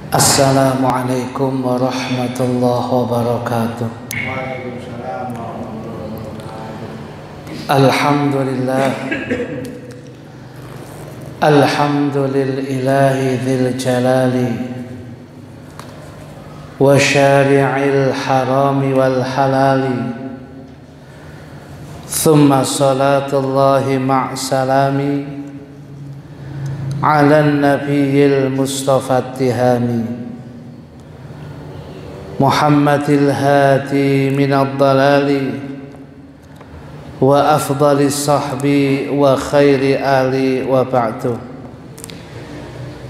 Assalamualaikum warahmatullahi wabarakatuh. Waalaikumsalam warahmatullahi wabarakatuh. Alhamdulillah. Alhamdulillahi dzil jalali wa syari'il harami wal halali. Thumma salatullahi ma'salami ala nabiyil mustafa tihami Muhammadil hadi minad dalali wa afdalis sahbi wa khairi ali wa ba'du.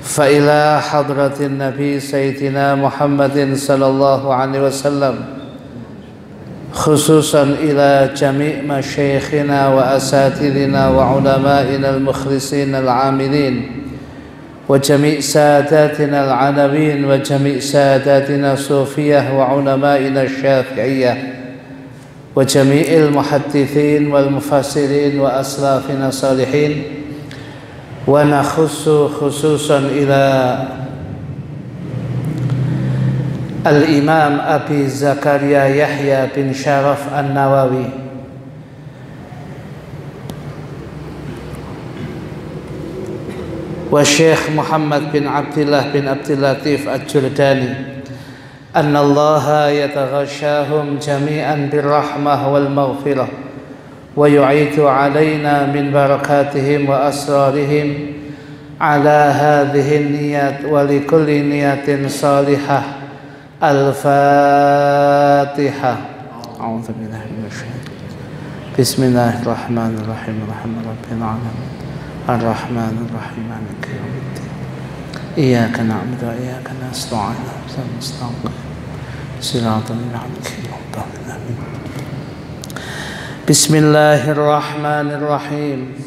Fa ila hadratin nabi sayyidina Muhammadin sallallahu alaihi wasallam, khususan ila jami' masyayikhina wa asatidina wa ulama'ina al-mukhlisin al-amilin wa jami' sadatina al-alawin wa jami' sadatina sufiyah wa ulama'ina syafi'iyah wa jami'il muhaddithin wal mufassirin wa aslafina salihin. Wa nakhussu khususan ila Al-Imam Abi Zakaria Yahya bin Sharaf An-Nawawi wa Syekh Muhammad bin Abdullah bin Abdul Latif Al-Jurdani anna Allah yataghashahum jami'an birrahmah wal maghfirah wa yu'itu alaina min barakatihim wa asrarihim ala hadhihi niyat wa likulli niyatin salihah. Al-Fatihah. A'udzu billahi minasy syaithanir. Bismillahirrahmanirrahim. Rabbil alamin. Ar-Rahmanir-Rahim. Maliki yaumiddin. Iyyaka na'budu wa iyyaka nasta'in. Ihdinas siratal mustaqim. Bismillahirrahmanirrahim.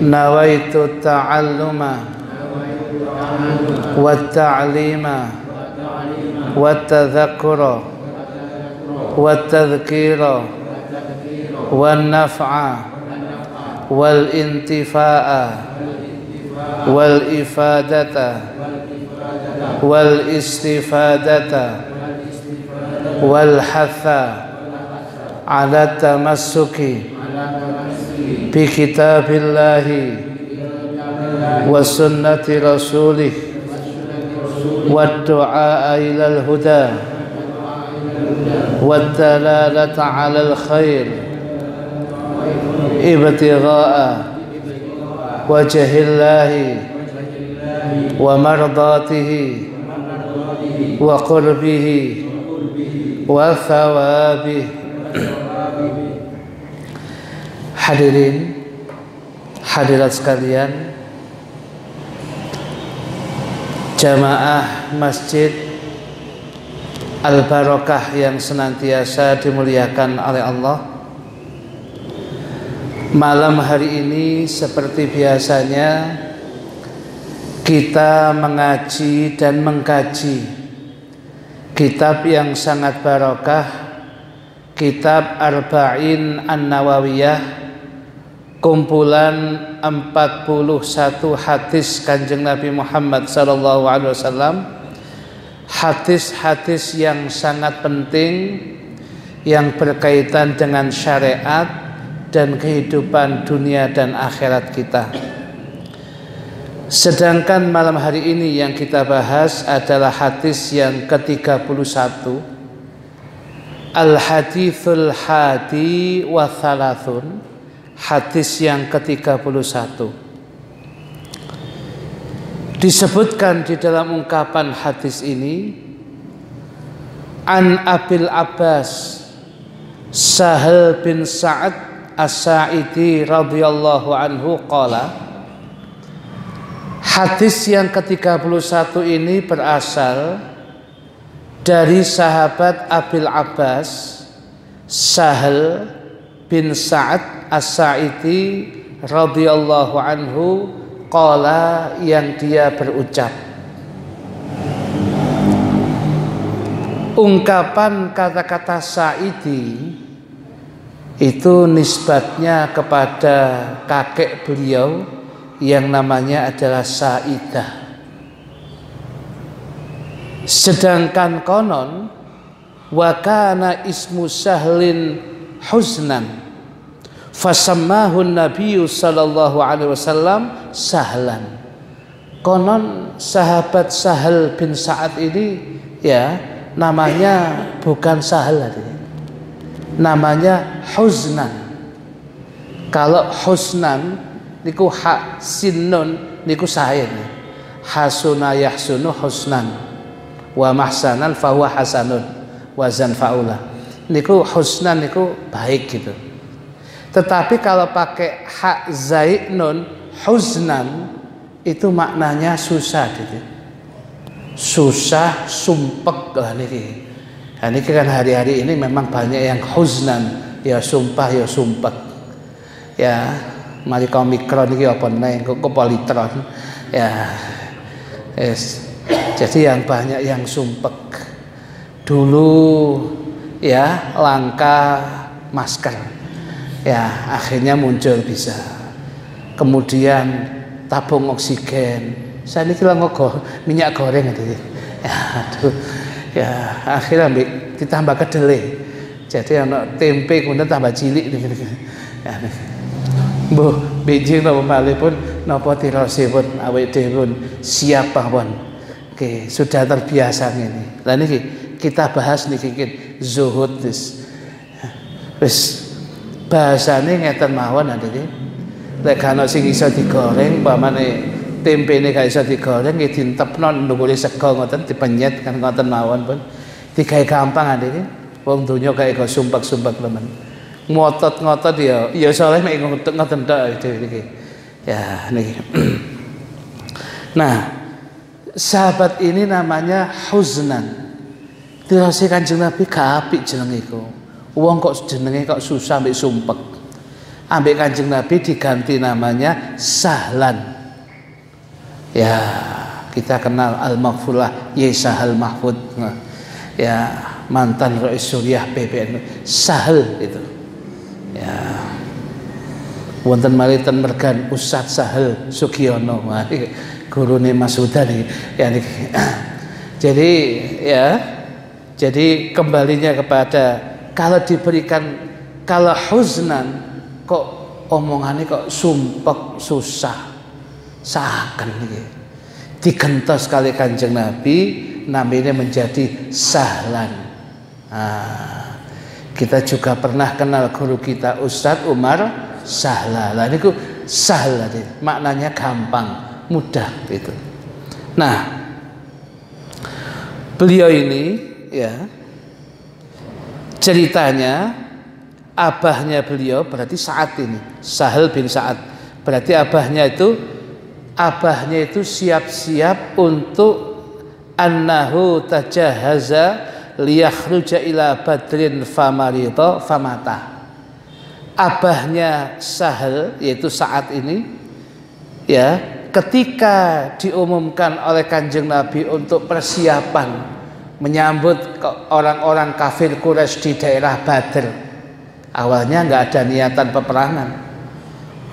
Nawaitu ta'alluma والتعليم والتذكر والتذكير والنفع والانتفاع والإفادة والاستفادة والحث على التمسك بكتاب الله وسنة رسوله والدعاء إلى الهدى والدلالة على الخير ابتغاء وجه الله ومرضاته وقربه وثوابه. Hadirin hadirat sekalian, jamaah Masjid Al-Barakah yang senantiasa dimuliakan oleh Allah. Malam hari ini seperti biasanya kita mengaji dan mengkaji kitab yang sangat barakah, kitab Arba'in An-Nawawiyah, kumpulan 41 hadis Kanjeng Nabi Muhammad SAW, hadis-hadis yang sangat penting yang berkaitan dengan syariat dan kehidupan dunia dan akhirat kita. Sedangkan malam hari ini yang kita bahas adalah hadis yang ke-31, Al-Hadithul Hadi wa Thalathun, hadis yang ke-31. Disebutkan di dalam ungkapan hadis ini, An Abil Abbas Sahal bin Sa'ad As-Sa'idi radhiyallahu anhu qala. Hadis yang ke-31 ini berasal dari sahabat Abil Abbas Sahal bin Sa'ad As-Sa'idi radhiyallahu anhu qala, yang dia berucap. Ungkapan kata-kata Sa'idi itu nisbatnya kepada kakek beliau yang namanya adalah Sa'idah. Sedangkan konon wa kana ismu Sahlin huznan fasammahu Nabi sallallahu alaihi wasallam Sahlan. Konon sahabat Sahal bin Sa'ad ini ya namanya bukan Sahal, namanya Huznan. Kalau Huznan niku ha sin nun niku sahin. Hasuna yahsunu husnan wa mahsanan fahuwa hasanun wazan faula. Niku husnan niku baik gitu. Tetapi kalau pakai ha zaid nun huznan itu maknanya susah gitu. Susah, sumpek lah niki. Nah, niki kan hari-hari ini memang banyak yang huznan, ya sumpah ya sumpek. Ya, mari kau mikron niki apa neng kok politron. Ya. Yes. Jadi yang banyak yang sumpek. Dulu ya langka masker. Ya, akhirnya muncul bisa. Kemudian tabung oksigen. Saya ini kira ngogo minyak goreng gitu. Ya, aduh. Ya, akhirnya ditambah kedelai. Jadi anak tempe kemudian tambah cilik gitu. Ya, Mbah biji napa malih pun napa tirosipun awake dhewe pun siap pawon. Oke, sudah terbiasa ngene. Lah niki kita bahas niki zuhud wis bahasane ngeten mawon niki. Lek ana sing iso digoreng pamane tempene gak iso digoreng nggih dintepno ndukure sego ngoten dipenyet kan ngoten mawon pun. Digawe gampang niki. Wong donya gawe go sumpek-sumpek temen. Ngotot-ngotot ya soleh mek ngoten tok iki. Ya niki. Nah, sahabat ini namanya Huznan. Dirasi Kanjeng Nabi gak apik jeneng iku. Wong kok jenenge kok susah mek sumpek. Ambek Kanjeng Nabi diganti namanya Sahlan. Ya, kita kenal Al-Maghfurah Ye Sahal Mahfud. Ya, mantan Rais Suriah PBNU Sahal itu. Ya, wonten malih ten Mergan Ustadz Sahal Sugiono, gurune Mas Huda nih. Ya, jadi ya, jadi kembalinya kepada kalau diberikan kalau huznan kok omongannya kok sumpek susah, saken nih. Digentos kali Kanjeng Nabi, namanya menjadi Sahlan. Kita juga pernah kenal guru kita Ustadz Umar Sahla. Lah niku sahla maknanya gampang, mudah gitu. Nah, beliau ini ya ceritanya abahnya beliau berarti Sa'ad ini, Sahal bin Sa'ad. Berarti abahnya itu siap-siap untuk annahu tajahaza liyakhruja ila badrin famarita famata. Abahnya Sahal yaitu Sa'ad ini ya ketika diumumkan oleh Kanjeng Nabi untuk persiapan menyambut orang-orang kafir Quraisy di daerah Badr. Awalnya nggak ada niatan peperangan.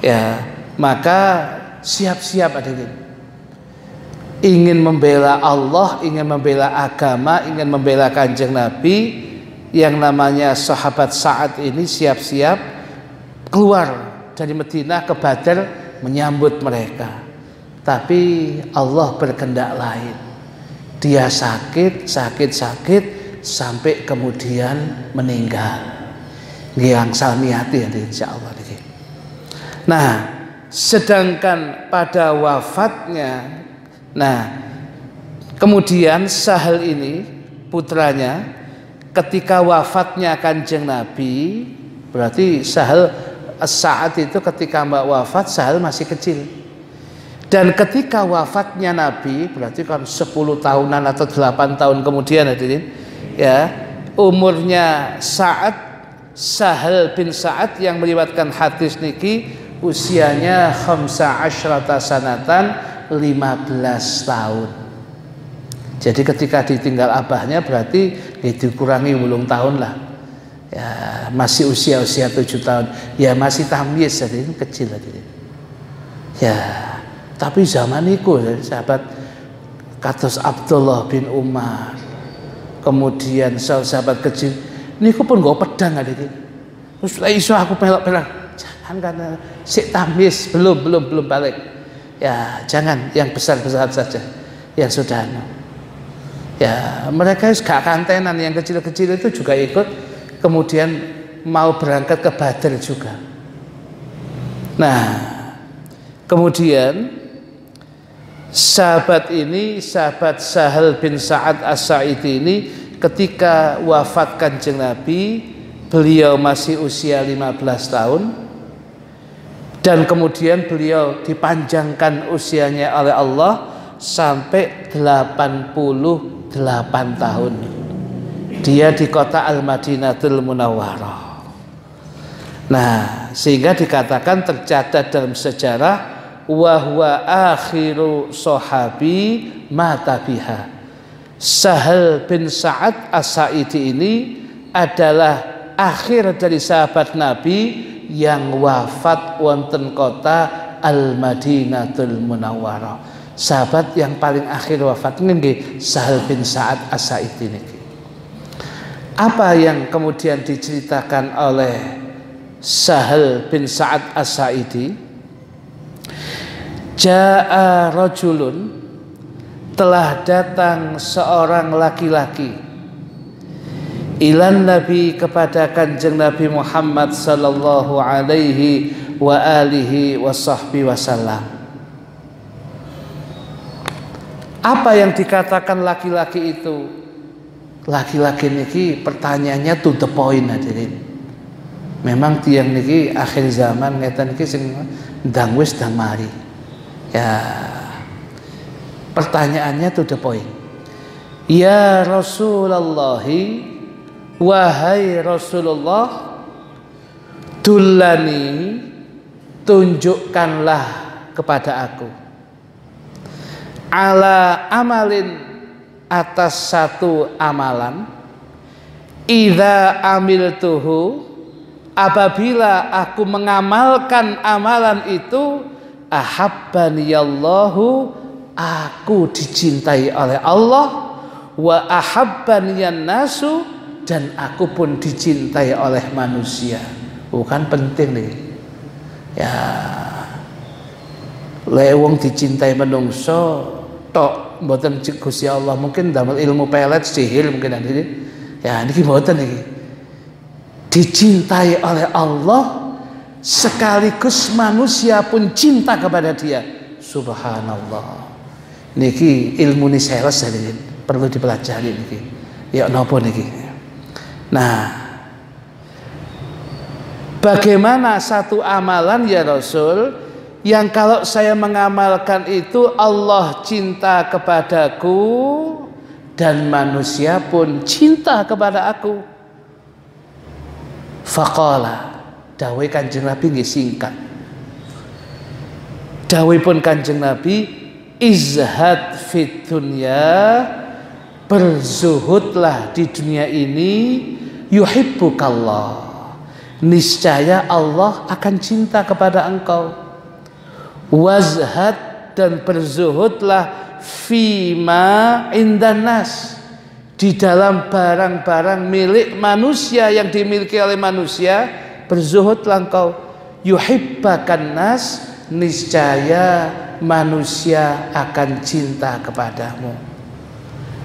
Ya, maka siap-siap adik-adik. Ingin membela Allah, ingin membela agama, ingin membela Kanjeng Nabi, yang namanya sahabat Sa'ad ini siap-siap keluar dari Madinah ke Badr menyambut mereka. Tapi Allah berkehendak lain. Dia sakit sampai kemudian meninggal. Ngiang salmiati insyaallah. Nah, sedangkan pada wafatnya, nah, kemudian Sahal ini putranya ketika wafatnya Kanjeng Nabi, berarti Sa'ad itu ketika wafat Sahal masih kecil. Dan ketika wafatnya Nabi berarti kan 10 tahunan atau 8 tahun kemudian hadirin, ya, umurnya Sahal bin Sa'ad yang meriwayatkan hadis niki usianya 15 sanatan 15 tahun. Jadi ketika ditinggal abahnya berarti dikurangi 10 tahun lah. Ya, masih usia 7 tahun. Ya masih tamyiz jadi kecil tadi. Ya, tapi zaman itu sahabat kados Abdullah bin Umar, kemudian sahabat kecil niku pun nggo pedang ada iki. Terus iso aku pelok-pelok. Jangan karena sik tamis belum balik. Ya, jangan yang besar-besar saja. Yang sudah ya, mereka gak kantenan, yang kecil-kecil itu juga ikut, kemudian mau berangkat ke Badr juga. Nah, kemudian sahabat Sahal bin Sa'ad As-Sa'idi ini ketika wafat Kanjeng Nabi, beliau masih usia 15 tahun dan kemudian beliau dipanjangkan usianya oleh Allah sampai 88 tahun. Dia di kota Al-Madinatul Munawwarah. Nah, sehingga dikatakan tercatat dalam sejarah wa huwa akhiru sahabi mata biha. Sahal bin Sa'ad As-Sa'idi ini adalah akhir dari sahabat Nabi yang wafat wonten kota Al-Madinatul Munawwarah. Sahabat yang paling akhir wafat nggih Sahal bin Sa'ad As-Sa'idi niki. Apa yang kemudian diceritakan oleh Sahal bin Sa'ad As-Sa'idi? Ja'a rajulun, telah datang seorang laki-laki, ilan Nabi, kepada Kanjeng Nabi Muhammad sallallahu alaihi wa alihi wa sahbihi wasallam. Apa yang dikatakan laki-laki itu? Laki-laki niki pertanyaannya to the point hadirin. Memang tiang niki akhir zaman ngeten niki sing ndang wis ndang mari. Ya, pertanyaannya to the point. Ya Rasulullah, wahai Rasulullah, dullani, tunjukkanlah kepada aku, ala amalin, atas satu amalan, idza amiltuhu, apabila aku mengamalkan amalan itu, ahabbaniyallahu, aku dicintai oleh Allah, wa ahabbaniyan nasu, dan aku pun dicintai oleh manusia. Bukan penting nih ya, lewong dicintai menungso tok mboten Gusti Allah, mungkin damel ilmu pelet sihir mungkin nanti ya niki mboten niki. Dicintai oleh Allah sekaligus manusia pun cinta kepada dia. Subhanallah. Niki ilmu ni sales perlu dipelajari niki. Ya napa niki. Nah, bagaimana satu amalan ya Rasul yang kalau saya mengamalkan itu Allah cinta kepadaku dan manusia pun cinta kepada aku? Faqala, dawuh Kanjeng Nabi nggih singkat. Dawuhipun Kanjeng Nabi, izhad fid dunya, berzuhudlah di dunia ini, yuhibbukallah, niscaya Allah akan cinta kepada engkau. Wazhad, dan berzuhudlah fima indan nas, di dalam barang-barang milik manusia yang dimiliki oleh manusia, berzuhudlah engkau. Yuhibbakan nas, niscaya manusia akan cinta kepadamu.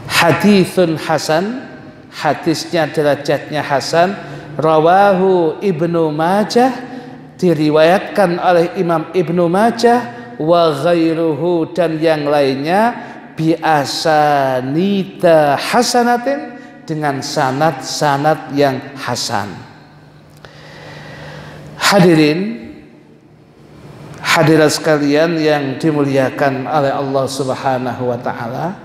Haditsun hasan, hadisnya derajatnya hasan, rawahu Ibnu Majah, diriwayatkan oleh Imam Ibnu Majah, wa ghairuhu, dan yang lainnya, bi asanida hasanatin, dengan sanad-sanad yang hasan. Hadirin hadirat sekalian yang dimuliakan oleh Allah Subhanahu wa taala,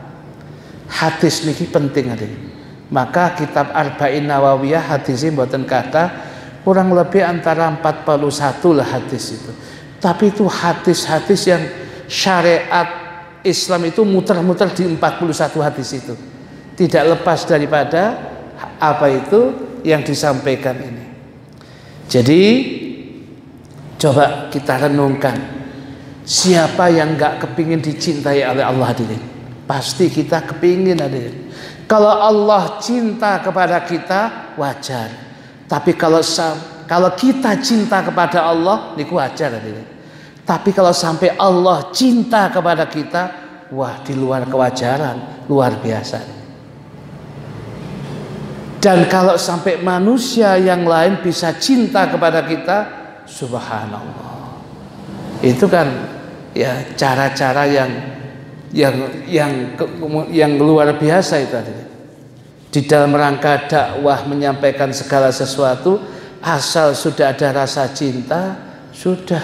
hadis niki penting hadirin. Maka kitab Arba'in Nawawiyah hadisnya mboten kata, kurang lebih antara 41 lah hadis itu. Tapi itu hadis-hadis yang syariat Islam itu muter-muter di 41 hadis itu. Tidak lepas daripada apa itu yang disampaikan ini. Jadi coba kita renungkan, siapa yang gak kepingin dicintai oleh Allah hadirin? Pasti kita kepingin hadirin. Kalau Allah cinta kepada kita wajar. Tapi kalau kita cinta kepada Allah niku wajar hadirin. Tapi kalau sampai Allah cinta kepada kita, wah di luar kewajaran, luar biasa. Dan kalau sampai manusia yang lain bisa cinta kepada kita, subhanallah. Itu kan ya cara-cara yang luar biasa itu tadi. Di dalam rangka dakwah menyampaikan segala sesuatu, asal sudah ada rasa cinta, sudah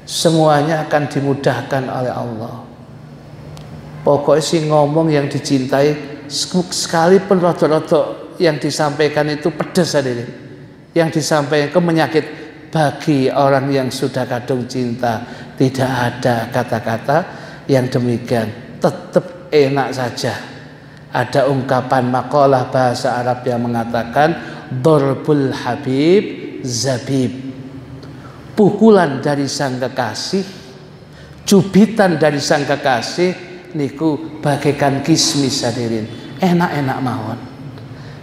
semuanya akan dimudahkan oleh Allah. Pokoknya sih ngomong yang dicintai, sekalipun rotok-rotok yang disampaikan itu pedas hadirin. Yang disampaikan itu menyakit. Bagi orang yang sudah kadung cinta, tidak ada kata-kata yang demikian, tetap enak saja. Ada ungkapan makalah bahasa Arab yang mengatakan Dorbul Habib Zabib. Pukulan dari sang kekasih, cubitan dari sang kekasih niku bagaikan kismis hadirin. Enak-enak mawon.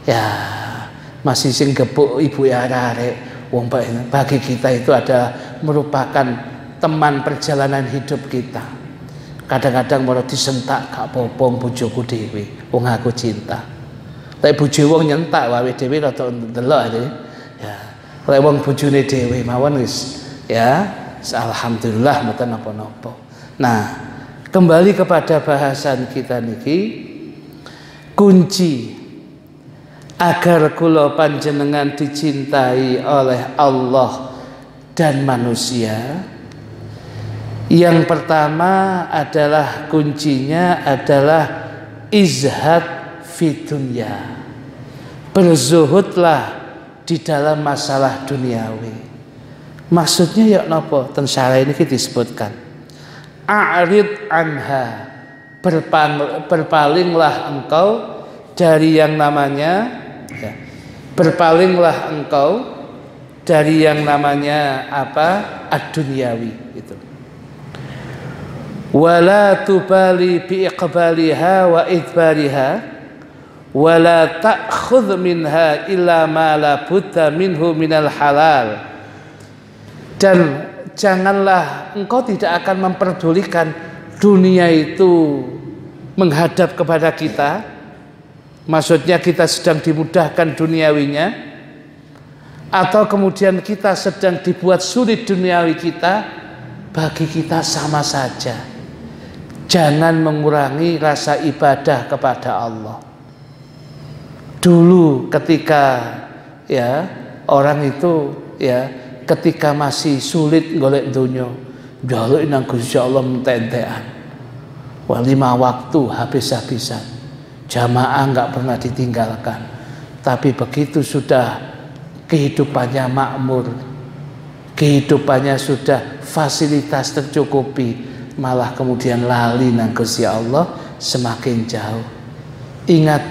Ya, masih sing gepuk ibu arek. Wong bagi kita itu adalah merupakan teman perjalanan hidup kita. Kadang-kadang mau disentak gak popong bojoku dhewe, wong aku cinta. Tapi bojo wong nyentak wae dhewe rada ndelok ya. Lek wong bojone dhewe mawon wis ya, alhamdulillah mboten napa-napa. Nah, kembali kepada bahasan kita niki, kunci agar kula panjenengan dicintai oleh Allah dan manusia, yang pertama adalah kuncinya adalah izhad fi dunya. Berzuhudlah di dalam masalah duniawi. Maksudnya ya napa? Ten syarah ini disebutkan a'rid anha, berpalinglah engkau dari yang namanya ya, berpalinglah engkau dari yang namanya apa? Ad-dunyawi itu. Wala tubali bi iqbaliha wa idbariha wala ta'khudh minha illa ma la budda minhu minal halal. Dan janganlah engkau tidak akan memperdulikan dunia itu menghadap kepada kita. Maksudnya kita sedang dimudahkan duniawinya, atau kemudian kita sedang dibuat sulit duniawi kita, bagi kita sama saja. Jangan mengurangi rasa ibadah kepada Allah. Dulu ketika ya orang itu ya ketika masih sulit golek dunya, njaluk nang Gusti Allah entek-entekan. Wah 5 waktu habis-habisan. Jamaah nggak pernah ditinggalkan. Tapi begitu sudah kehidupannya makmur, kehidupannya sudah fasilitas tercukupi, malah kemudian lali nang Gusti Allah semakin jauh. Ingat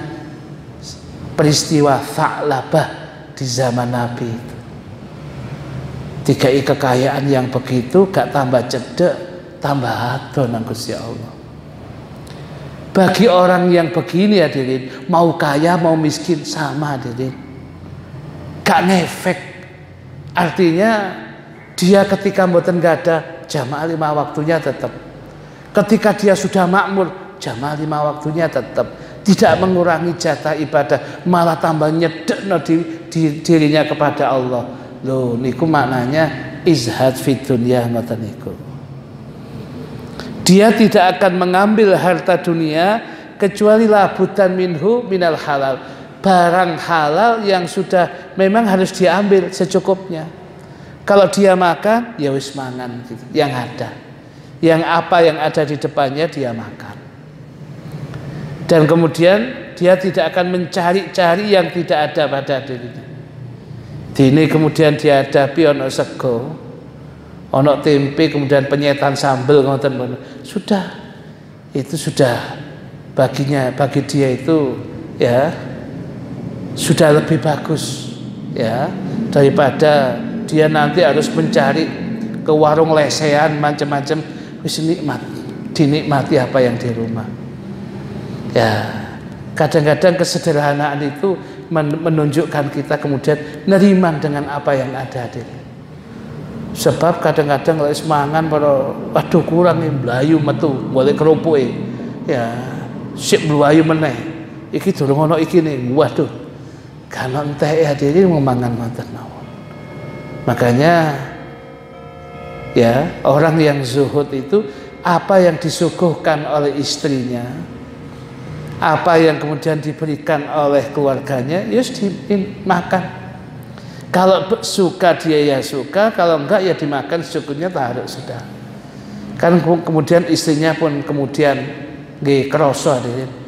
peristiwa Tha'labah di zaman Nabi itu. Dikai kekayaan yang begitu, gak tambah cedek, tambah adon nang Gusti Allah. Bagi orang yang begini hadirin, mau kaya mau miskin sama hadirin, gak ngefek. Artinya dia ketika mboten gak ada jamaah 5 waktunya tetap. Ketika dia sudah makmur, jamaah 5 waktunya tetap. Tidak mengurangi jatah ibadah, malah tambah nyedekno dirinya kepada Allah. Loh niku maknanya izhad fid dunya ngoten niku. Dia tidak akan mengambil harta dunia kecuali labutan minhu minal halal. Barang halal yang sudah memang harus diambil secukupnya. Kalau dia makan, ya wis mangan gitu, yang ada. Yang apa yang ada di depannya dia makan. Dan kemudian dia tidak akan mencari-cari yang tidak ada pada dirinya. Dini kemudian dihadapi ono sego, ono tempe, kemudian penyetan sambel ngoten. Sudah, itu sudah baginya, bagi dia itu ya sudah lebih bagus ya daripada dia nanti harus mencari ke warung lesehan macam-macam. Wis nikmat, dinikmati apa yang di rumah. Ya, kadang-kadang kesederhanaan itu menunjukkan kita kemudian nerima dengan apa yang ada. Sebab kadang-kadang lek semangan para waduh kurang mlayu metu boleh kerupuke. Ya, sik mlayu meneh. Iki durung ana iki nih. Waduh. Kan entek hadirin memangan ngoten mawon. Makanya ya, orang yang zuhud itu apa yang disuguhkan oleh istrinya, apa yang kemudian diberikan oleh keluarganya, ya dimakan. Kalau suka dia ya suka, kalau enggak ya dimakan secukupnya taruh sudah. Kan kemudian istrinya pun kemudian nggih krasa dhewe.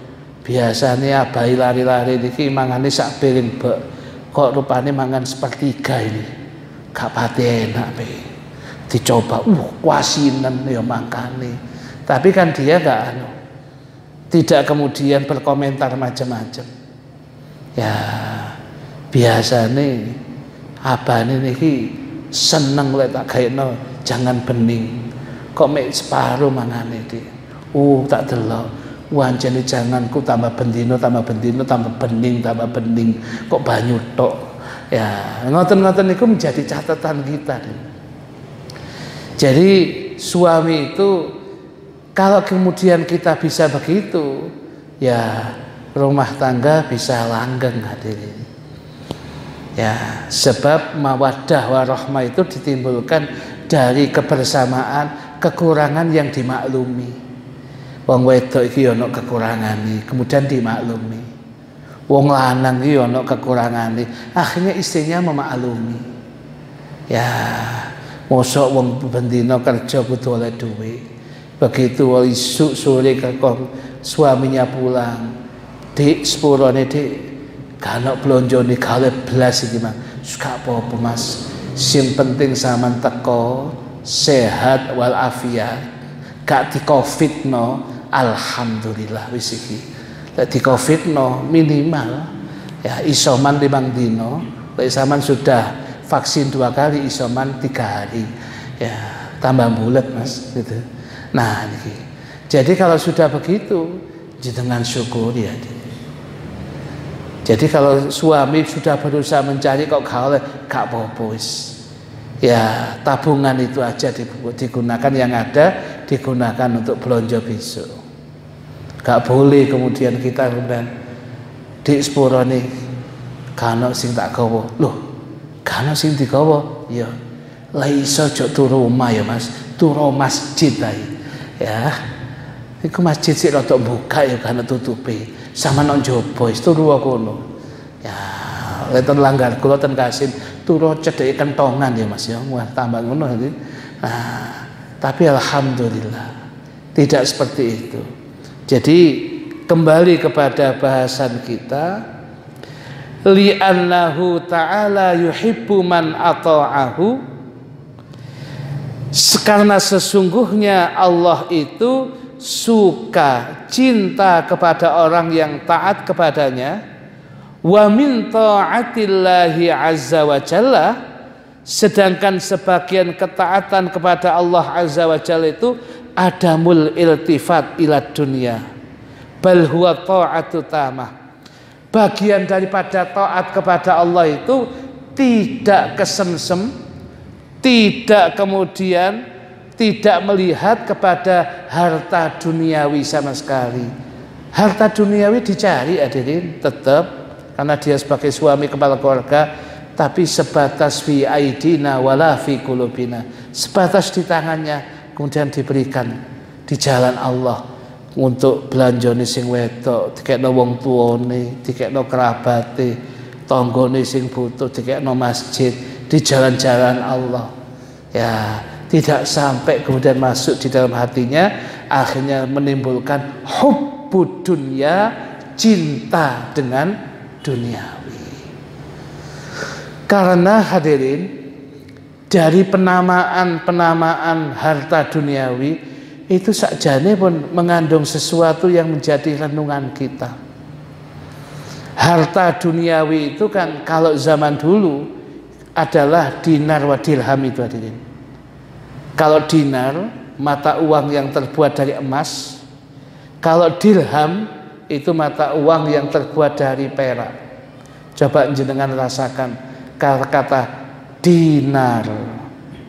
Biasane abai lari-lari niki mangane sak piring bek. Kok rupane mangan sepertiga ini. Gak pati enak pe. Dicoba, kuasinan ya makane. Tapi kan dia gak tidak kemudian berkomentar macam-macam. Ya, biasane abane niki seneng lek tak gaekno jangan bening. Kok mek separo mangane iki. Tak delok. Wancene janganku tambah bendino tambah bening tambah bening. Kok banyu tok. Ya, ngoten-ngoten niku menjadi catatan kita. Jadi suami itu kalau kemudian kita bisa begitu, ya rumah tangga bisa langgeng hadirin. Ya, sebab mawaddah warahmah itu ditimbulkan dari kebersamaan, kekurangan yang dimaklumi. Wong wedok iki ana kekurangane, kemudian dimaklumi. Wong lanang iki ana kekurangane, akhirnya istrinya memaklumi. Ya, mosok wong bendina kerja kudu oleh duit. Begitu isuk sore kekong suaminya pulang, dik sepurone dik, gak ana blonjone gawe blas iki, Mas. Gak apa-apa, Mas. Sing penting sampean teko sehat wal afiat. Gak di covid no, alhamdulillah wis iki. Lek di covid no minimal ya isoman 5 dino. Lek sampean sudah vaksin 2 kali, isoman 3 hari. Ya, tambah bulet, Mas, gitu. Nah, ini. Jadi kalau sudah begitu, jenengan syukur ya. Jadi kalau suami sudah berusaha mencari kok gak apa-apa wis. Ya, tabungan itu aja digunakan, yang ada digunakan untuk belanja besok. Gak boleh kemudian kita kemudian di sepurone kano sing tak gawa. Loh, kano sing digawa? Ya, lah iso jok turu omah ya, Mas. Turu masjid ae. Ya. Iku masjid sik rada buka ya kan tutupe. Sama nang njaba wis turu kono. Ya, leten langgar kula ten Kasim turu cedheke kentongan ya Mas ya. Wah, tambah ngono iki. Nah, tapi alhamdulillah tidak seperti itu. Jadi kembali kepada bahasan kita, li'annahu ta'ala yuhibbu man ata'ahu, karena sesungguhnya Allah itu suka, cinta kepada orang yang taat kepadanya. Wa min ta'atillahi azza wa jalla, sedangkan sebagian ketaatan kepada Allah azza wa jalla itu adamul iltifat ila dunia, bal huwa ta'atu tamah. Bagian daripada taat kepada Allah itu tidak kesemsem, tidak kemudian tidak melihat kepada harta duniawi sama sekali. Harta duniawi dicari hadirin tetap, karena dia sebagai suami kepala keluarga, tapi sebatas fi aidina wala fi qulubina, sebatas di tangannya, kemudian diberikan di jalan Allah untuk belanjane sing wedok, dikekno wong tuane, dikekno kerabate, tanggane sing butuh, dikekno masjid, di jalan-jalan Allah. Ya, tidak sampai kemudian masuk di dalam hatinya, akhirnya menimbulkan hubbud dunya, cinta dengan duniawi. Karena hadirin, dari penamaan harta duniawi itu sakjane pun mengandung sesuatu yang menjadi renungan kita. Harta duniawi itu kan kalau zaman dulu adalah dinar wa dirham itu hadirin. Kalau dinar, mata uang yang terbuat dari emas. Kalau dirham, itu mata uang yang terbuat dari perak. Coba jenengan rasakan kata-kata dinar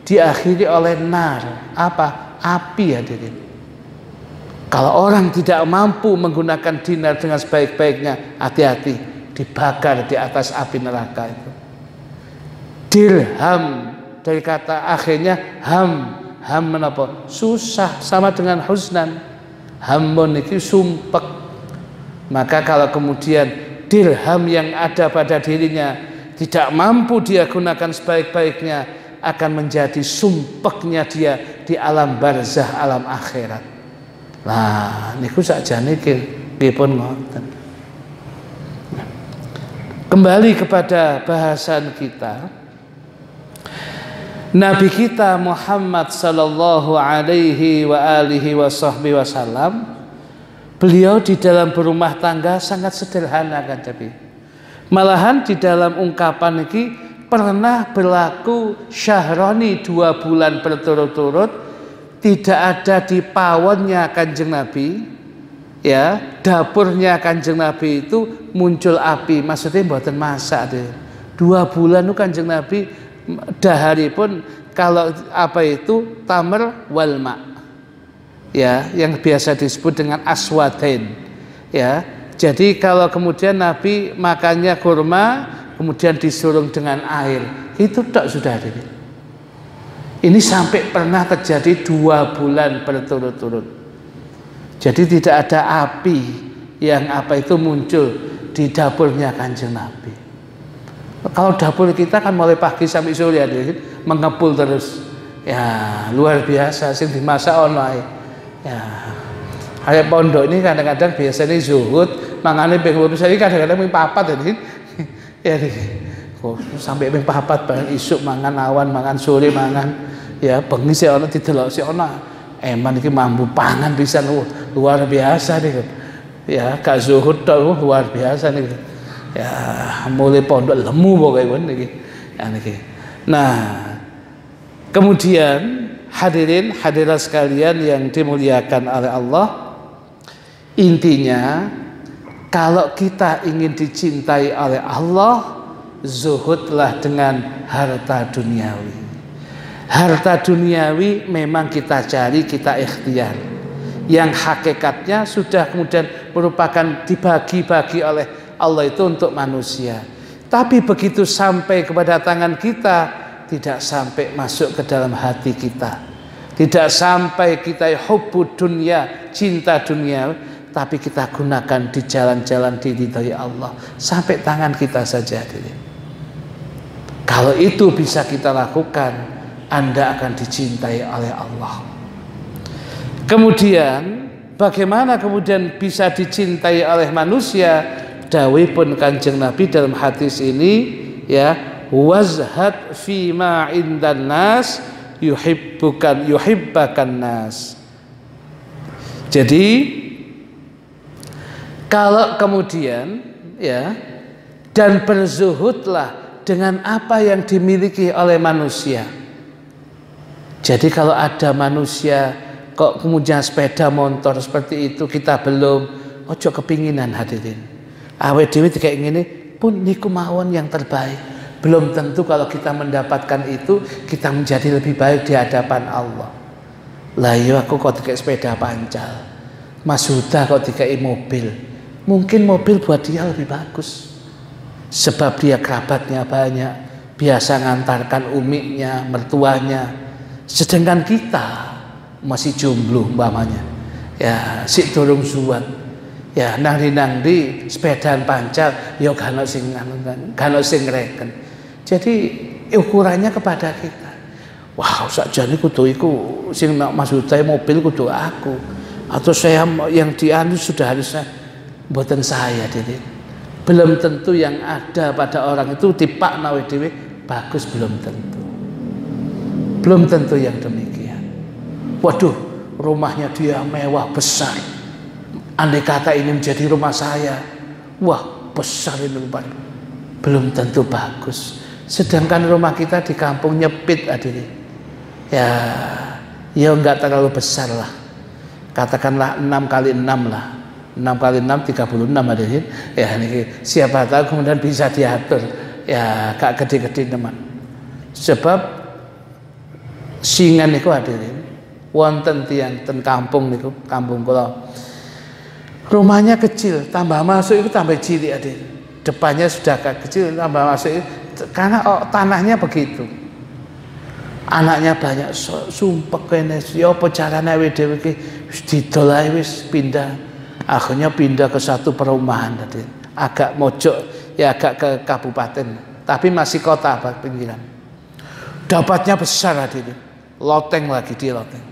diakhiri oleh nar, apa? Api, hadirin. Kalau orang tidak mampu menggunakan dinar dengan sebaik-baiknya, hati-hati, dibakar di atas api neraka itu. Dirham dari kata akhirnya ham menapa? Susah, sama dengan husnan. Hamun itu sumpek. Maka kalau kemudian dirham yang ada pada dirinya tidak mampu dia gunakan sebaik-baiknya, akan menjadi sumpeknya dia di alam barzah, alam akhirat. Lah niku sakjane nggih ngoten. Kembali kepada bahasan kita, Nabi kita Muhammad sallallahu alaihi wa alihi wasallam, beliau di dalam berumah tangga sangat sederhana kan, tapi malahan di dalam ungkapan ini pernah berlaku syahroni 2 bulan berturut-turut tidak ada di pawonnya Kanjeng Nabi, ya, dapurnya Kanjeng Nabi itu muncul api, maksudnya mboten masak deh. 2 bulan itu Kanjeng Nabi dahari pun kalau apa itu tamr wal ma, ya, yang biasa disebut dengan aswadain, ya. Jadi kalau kemudian Nabi makannya kurma kemudian disuruh dengan air, itu tak sudah ada. Ini sampai pernah terjadi 2 bulan berturut-turut. Jadi tidak ada api yang apa itu muncul di dapurnya Kanjeng Nabi. Kalau dapur kita kan mulai pagi sampai sore ada, mengepul terus. Ya luar biasa, sing dimasak ono ae. Ya. Kayak pondok ini kadang-kadang biasanya zuhud, mangane ping 8 saya kadang-kadang ping 4 ini. Ya kok sampai ping 4 bareng isuk mangan, awan mangan, sore mangan, ya bengi sik ana didelok sik ana eman iki mampu pangan pisan, luar biasa nih. Ya gak zuhud tok, luar biasa nih. Ya mulai pondok lemu pokoke niki. Ya niki. Nah, kemudian hadirin hadirat sekalian yang dimuliakan oleh Allah, intinya kalau kita ingin dicintai oleh Allah, zuhudlah dengan harta duniawi. Harta duniawi memang kita cari, kita ikhtiar. Yang hakikatnya sudah kemudian merupakan dibagi-bagi oleh Allah itu untuk manusia. Tapi begitu sampai kepada tangan kita, tidak sampai masuk ke dalam hati kita. Tidak sampai kita hubbud dunya, cinta dunia, tapi kita gunakan di jalan-jalan diridhai Allah sampai tangan kita saja. Kalau itu bisa kita lakukan, Anda akan dicintai oleh Allah. Kemudian bagaimana kemudian bisa dicintai oleh manusia? Dawuhipun Kanjeng Nabi dalam hadis ini, ya, wazhad fi ma indan nas yuhibbakan nas. Jadi kalau kemudian, ya, dan berzuhudlah dengan apa yang dimiliki oleh manusia. Jadi kalau ada manusia kok kemudian sepeda motor seperti itu kita belum, ojo kepinginan hadirin. Awet dhewe kayak gini pun niku mawon yang terbaik. Belum tentu kalau kita mendapatkan itu kita menjadi lebih baik di hadapan Allah. Lah iya aku kok dikai sepeda pancal, Mas Huda kok dikai mobil. Mungkin mobil buat dia lebih bagus, sebab dia kerabatnya banyak, biasa ngantarkan umiknya, mertuanya. Sedangkan kita masih jomblo umpamanya, ya sik durung suwat, ya nang-nang di sepedaan pancal, ya gak ono sing ngreken. Jadi ukurannya kepada kita. Wah, sakjane kudu iku sing maksudnya mobil kudu aku, atau saya yang dianu sudah harusnya mboten saya dhewe. Belum tentu yang ada pada orang itu dipakna dhewe bagus, belum tentu. Belum tentu yang demikian. Waduh, rumahnya dia mewah besar. Andai kata ini menjadi rumah saya, wah besar ini rumah. Belum tentu bagus. Sedangkan rumah kita di kampung nyepit hadirin. Ya enggak terlalu besar lah. Katakanlah 6 kali 6 lah. kali 6 36 hadirin. Ya niki siapa tahu kemudian bisa diatur. Ya gak gede-gede teman. Sebab singan niku hadirin wonten tiyang ten kampung niku, kampung kula. Rumahnya kecil, tambah masuk itu tambah cilik hadirin. Depannya sudah kecil, tambah masuk itu, karena tanahnya begitu. Anaknya banyak, sumpek kene, ya apa carane awake dhewe iki wis didol ae wis pindah. Akhirnya pindah ke satu perumahan tadi. Agak mojok, ya agak ke kabupaten, tapi masih kota pinggiran. Dapatnya besar hadirin. Loteng lagi dia loteng.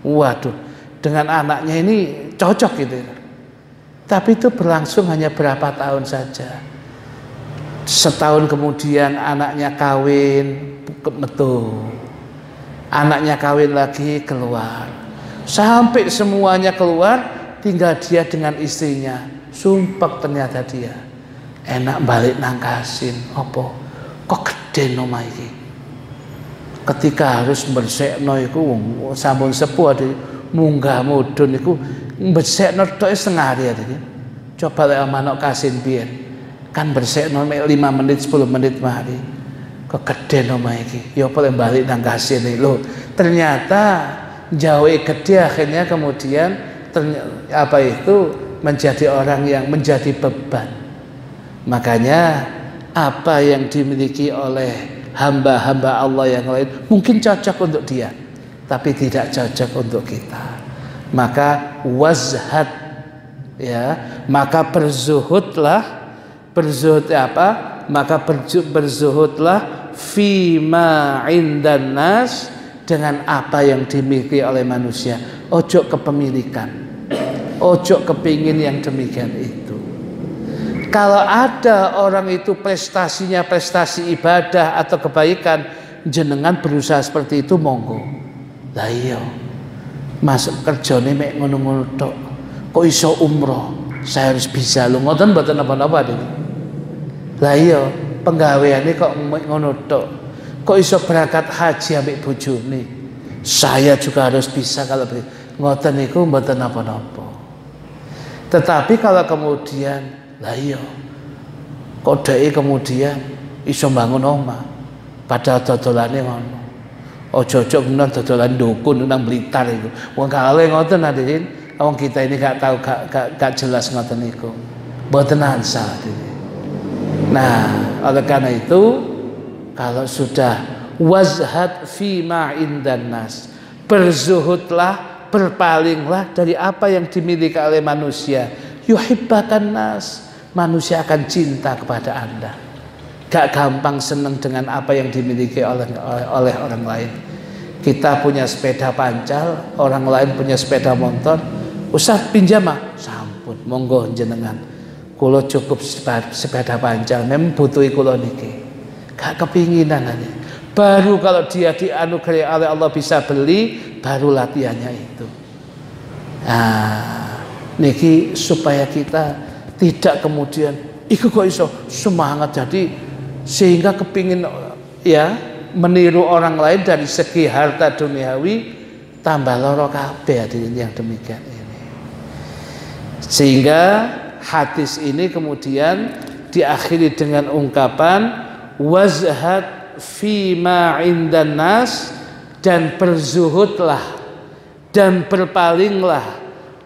Waduh, dengan anaknya ini cocok gitu. Tapi itu berlangsung hanya berapa tahun saja. Setahun kemudian anaknya kawin, metu. Anaknya kawin lagi keluar. Sampai semuanya keluar, tinggal dia dengan istrinya. Sumpek ternyata dia. Enak balik nang Kasin. Apa? Kok gede omah iki? Ketika harus bersekno iku sampun sepuh ade munggah mudhun iku bersekno tok setengah hari ade. Coba lek manuk Kasin biyen. Kan bersekno 5 menit 10 menit mari. Kegeden omah iki. Ya apa lek balik nang Kasin iki lho. Ternyata jauh gede akhirnya kemudian menjadi orang yang menjadi beban. Makanya apa yang dimiliki oleh hamba-hamba Allah yang lain mungkin cocok untuk dia, tapi tidak cocok untuk kita. Maka wazhad, ya, maka berzuhudlah. Berzuhud apa? Maka berzuhudlah fima indan nas, dengan apa yang dimiliki oleh manusia. Ojo kepemilikan, ojo kepingin yang demikian itu. Kalau ada orang itu prestasinya prestasi ibadah atau kebaikan, jenengan berusaha seperti itu monggo. Lah iya, masuk kerjane mek ngono-ngono tok. Kok iso umroh? Saya harus bisa lho, ngoten mboten apa-apa iki. Lah iya, penggaweane kok mek ngono tok. Kok iso berangkat haji ambek bojone? Saya juga harus bisa kalau begitu. Ngoten niku mboten apa-apa. Tetapi kalau kemudian, lah iya, kok dhek kemudian iso bangun omah, padahal dodolane ngono. Ojo-ojo menan dodolan dukun nang Blitar iku. Wong kale ngoten hadirin, wong kita ini gak tahu gak jelas ngoten niku. Mboten ansal hadirin. Nah, oleh karena itu kalau sudah wazhad fima indan nas, berzuhudlah, berpalinglah dari apa yang dimiliki oleh manusia. Yuhibbakan nas, manusia akan cinta kepada Anda. Gak gampang senang dengan apa yang dimiliki oleh orang lain. Kita punya sepeda pancal, orang lain punya sepeda motor. Ustaz pinjam ah, sampun, monggo jenengan. Kulo cukup sepeda pancal, memang butuhi kulo niki. Gak kepinginan aja. Baru kalau dia dianugerahi oleh Allah bisa beli, baru latihannya itu. Nah, niki supaya kita tidak kemudian iku kok iso semangat jadi sehingga kepingin ya meniru orang lain dari segi harta duniawi, tambah loro kabeh hadirin yang demikian ini. Sehingga hadis ini kemudian diakhiri dengan ungkapan wazhad fima indan nas, dan berzuhudlah dan berpalinglah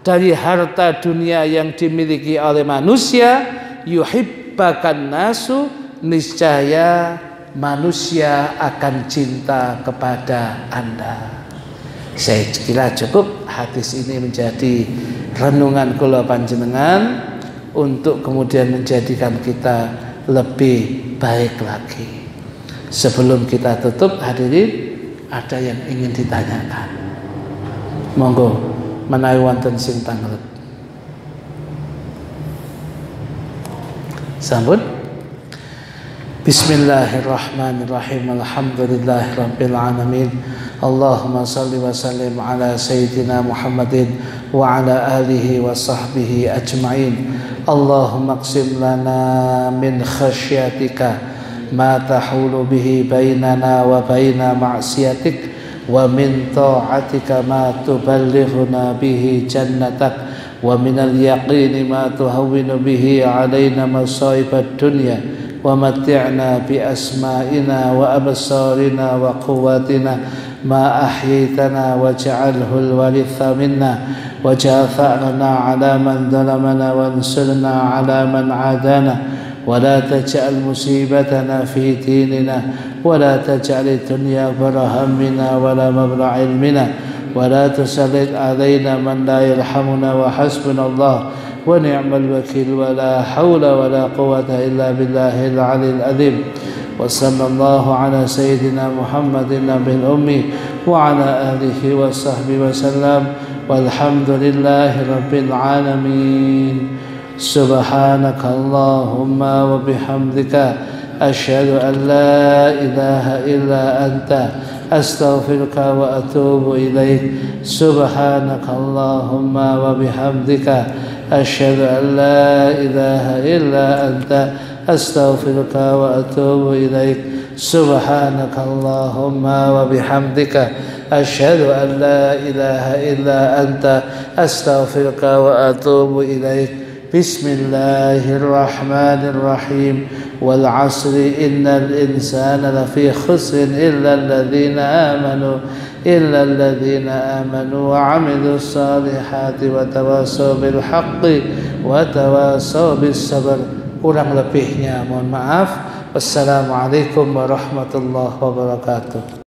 dari harta dunia yang dimiliki oleh manusia. Yuhibbakan nasu, niscaya manusia akan cinta kepada Anda. Saya kira cukup hadis ini menjadi renungan kula panjenengan untuk kemudian menjadikan kita lebih baik lagi. Sebelum kita tutup hadirin, ada yang ingin ditanyakan? Monggo menawi wonten sing tanglep. Sambut. Bismillahirrahmanirrahim. Alhamdulillahirabbil alamin. Allahumma shalli wa sallim ala sayyidina Muhammadin wa ala alihi wa sahbihi ajma'in. Allahumma qsim lana min khasyatika ma tahulu bihi bainana wa baina ma'siyatik, wa min ta'atika ma tuballighuna bihi jannatak, ومن اليقين ما تهون به علينا مصائب الدنيا ومتعنا بأسمائنا وأبصارنا وقواتنا ما أحييتنا واجعله الوارث منا واجعل ثأرنا على من ظلمنا وانصرنا على من عادانا ولا تجعل مصيبتنا في ديننا ولا تجعل الدنيا أكبر همنا ولا مبلغ علمنا ولا تسلط علينا من لا يرحمنا وحسبنا الله ونعم الوكيل ولا حول ولا قوة إلا بالله العلي العظيم وصلى الله على سيدنا محمد النبي الأمي وعلى آله وصحبه وسلم والحمد لله رب العالمين سبحانك اللهم وبحمدك أشهد أن لا إله إلا أنت أستغفرك وأتوب إليك سبحانك اللهم وبحمدك أشهد أن لا إله إلا أنت أستغفرك وأتوب إليك سبحانك اللهم وبحمدك أشهد أن لا إله إلا أنت أستغفرك وأتوب إليك بسم الله الرحمن الرحيم والعصر إن الإنسان لفي خسر إلا الذين آمنوا وعملوا الصالحات وتواصوا بالحق وتواصوا بالصبر. Kurang lebihnya mohon maaf. Wassalamualaikum warahmatullahi wabarakatuh.